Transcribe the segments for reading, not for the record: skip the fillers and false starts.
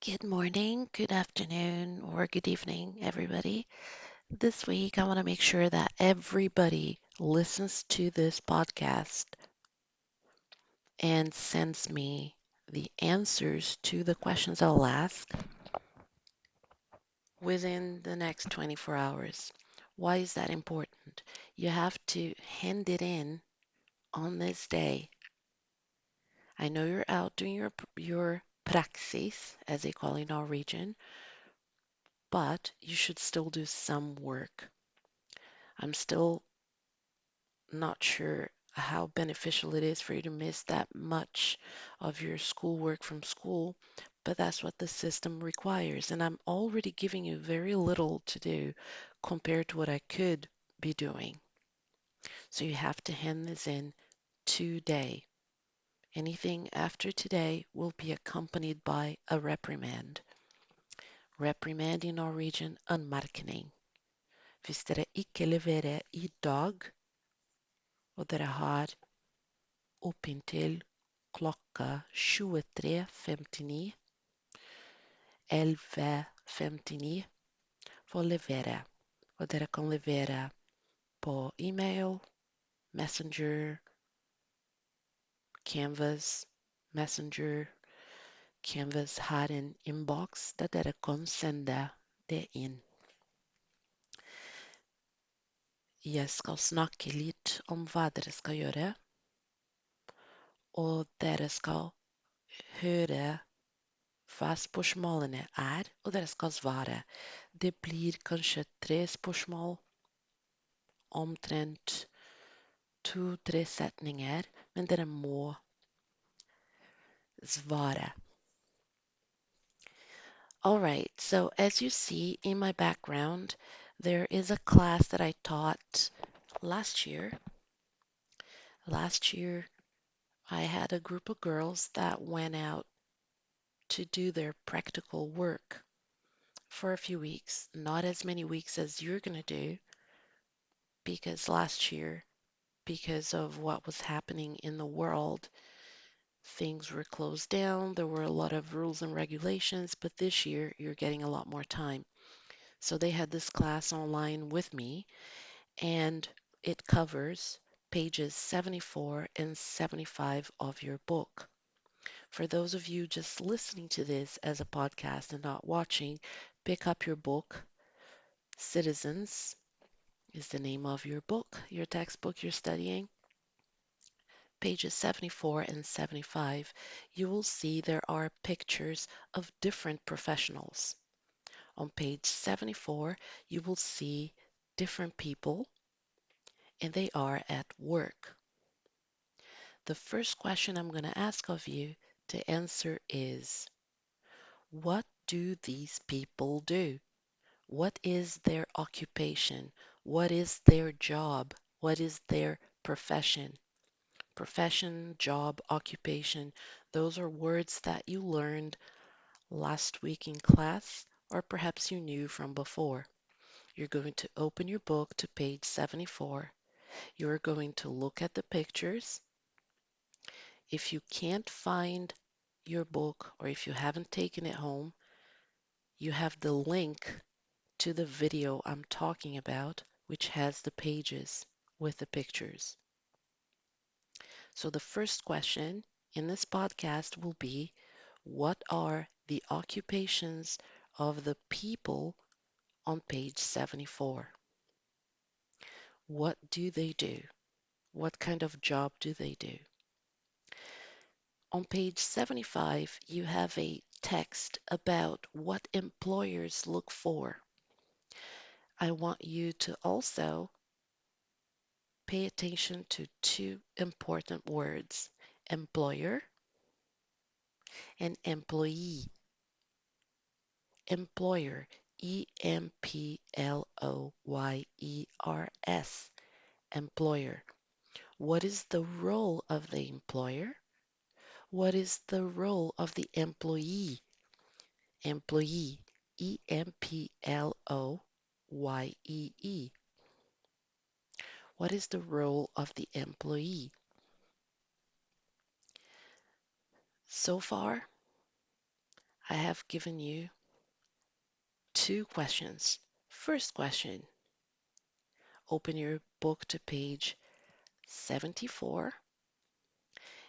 Good morning, good afternoon, or good evening, everybody. This week, I want to make sure that everybody listens to this podcast and sends me the answers to the questions I'll ask within the next 24 hours. Why is that important? You have to hand it in on this day. I know you're out doing your praxis, as they call in our region, but you should still do some work. I'm still not sure how beneficial it is for you to miss that much of your schoolwork from school, but that's what the system requires. And I'm already giving you very little to do compared to what I could be doing. So you have to hand this in today. Anything after today will be accompanied by a reprimand. Reprimand i Norwegian, anmerkning. Hvis dere ikke leverer i dag, og dere har opptil klokka 23.59, 11.59 for å levere. Og dere kan levere på e-mail, Messenger, Canvas, Messenger. Canvas har en inbox der dere kan sende det inn. Jeg skal snakke litt om hva dere skal gjøre, og dere skal høre hva spørsmålene er, og dere skal svare. Det blir kanskje 3 spørsmål, omtrent 2-3 setninger, men dere må svare. All right, so as you see in my background, there is a class that I taught last year. Last year, I had a group of girls that went out to do their practical work for a few weeks. Not as many weeks as you're going to do, because last year, because of what was happening in the world, things were closed down. There were a lot of rules and regulations, but this year you're getting a lot more time. So they had this class online with me, and it covers pages 74 and 75 of your book. For those of you just listening to this as a podcast and not watching, pick up your book. Citizens is the name of your book, your textbook you're studying. Pages 74 and 75, you will see there are pictures of different professionals. On page 74, you will see different people, and they are at work. The first question I'm going to ask of you to answer is, what do these people do? What is their occupation? What is their job? What is their profession? Profession, job, occupation, those are words that you learned last week in class, or perhaps you knew from before. You're going to open your book to page 74. You're going to look at the pictures. If you can't find your book, or if you haven't taken it home, you have the link to the video I'm talking about, which has the pages with the pictures. So the first question in this podcast will be, what are the occupations of the people on page 74? What do they do? What kind of job do they do? On page 75, you have a text about what employers look for. I want you to also pay attention to two important words, employer and employee. Employer, Employers, employer. What is the role of the employer? What is the role of the employee? Employee, Employee. What is the role of the employee? So far, I have given you two questions. First question, open your book to page 74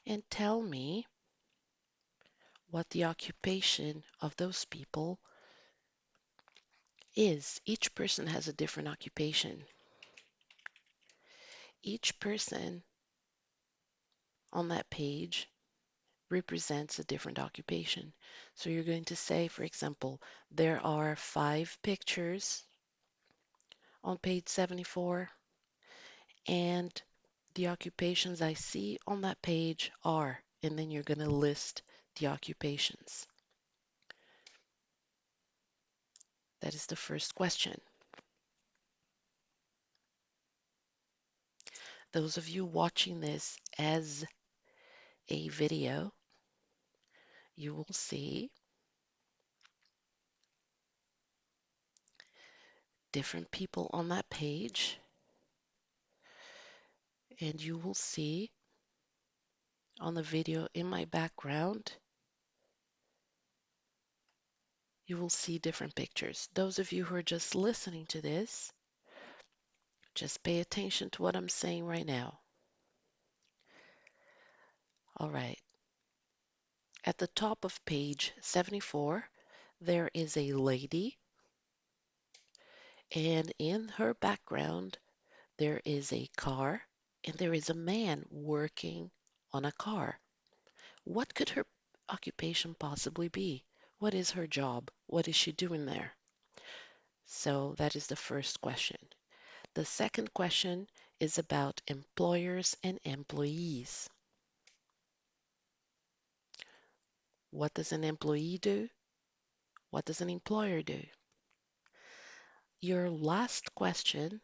and tell me what the occupation of those people is. Each person has a different occupation. Each person on that page represents a different occupation. So you're going to say, for example, there are 5 pictures on page 74, and the occupations I see on that page are, and then you're going to list the occupations. That is the first question. Those of you watching this as a video, you will see different people on that page, and you will see on the video in my background, you will see different pictures. Those of you who are just listening to this, just pay attention to what I'm saying right now. All right. At the top of page 74, there is a lady, and in her background, there is a car, and there is a man working on a car. What could her occupation possibly be? What is her job? What is she doing there? So that is the first question. The second question is about employers and employees. What does an employee do? What does an employer do? Your last question,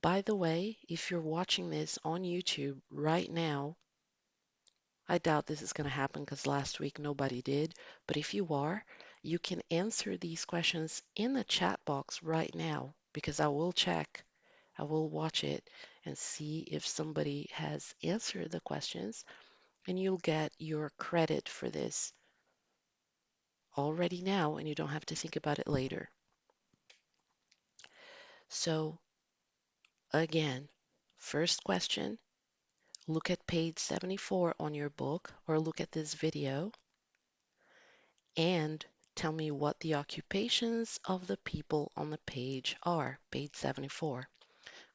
by the way, if you're watching this on YouTube right now, I doubt this is going to happen because last week nobody did, but if you are, you can answer these questions in the chat box right now because I will check, I will watch it and see if somebody has answered the questions, and you'll get your credit for this already now, and you don't have to think about it later. So again, first question, look at page 74 on your book or look at this video and tell me what the occupations of the people on the page are, page 74.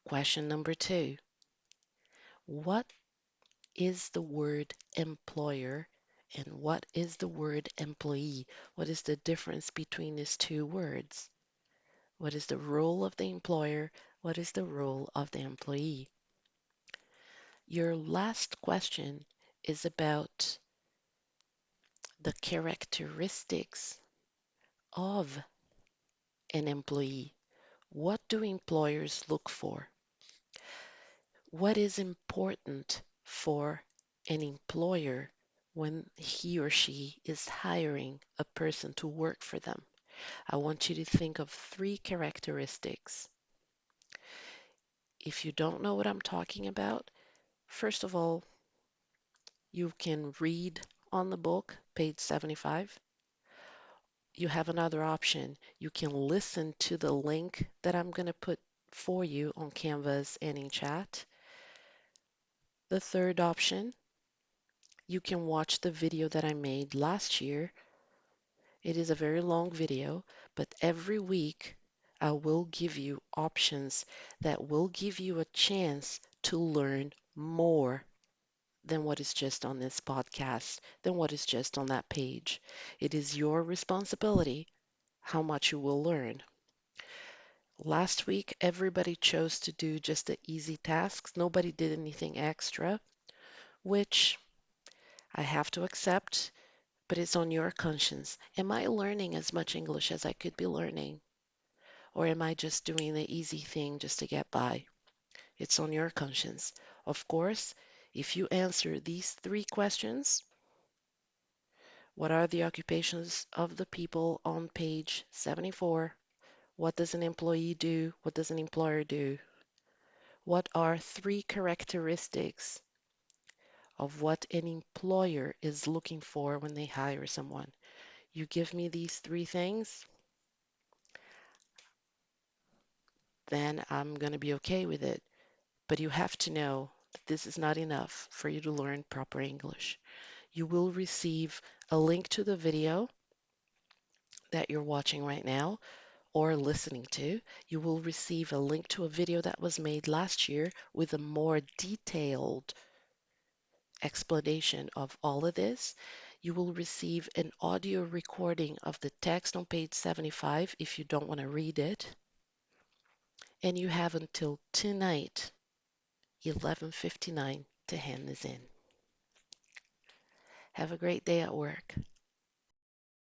Question number 2, what is the word employer and what is the word employee? What is the difference between these two words? What is the role of the employer? What is the role of the employee? Your last question is about the characteristics of an employee. What do employers look for? What is important for an employer when he or she is hiring a person to work for them? I want you to think of 3 characteristics. If you don't know what I'm talking about, first of all, you can read on the book, page 75. You have another option. You can listen to the link that I'm going to put for you on Canvas and in chat. The third option, you can watch the video that I made last year. It is a very long video, but every week I will give you options that will give you a chance to learn more than what is just on this podcast, than what is just on that page. It is your responsibility how much you will learn. Last week, everybody chose to do just the easy tasks. Nobody did anything extra, which I have to accept, but it's on your conscience. Am I learning as much English as I could be learning? Or am I just doing the easy thing just to get by? It's on your conscience. Of course, if you answer these 3 questions, what are the occupations of the people on page 74? What does an employee do? What does an employer do? What are 3 characteristics of what an employer is looking for when they hire someone. You give me these three things, then I'm going to be okay with it. But you have to know that this is not enough for you to learn proper English. You will receive a link to the video that you're watching right now or listening to. You will receive a link to a video that was made last year with a more detailed explanation of all of this. You will receive an audio recording of the text on page 75 if you don't want to read it. And you have until tonight, 11:59, to hand this in. Have a great day at work.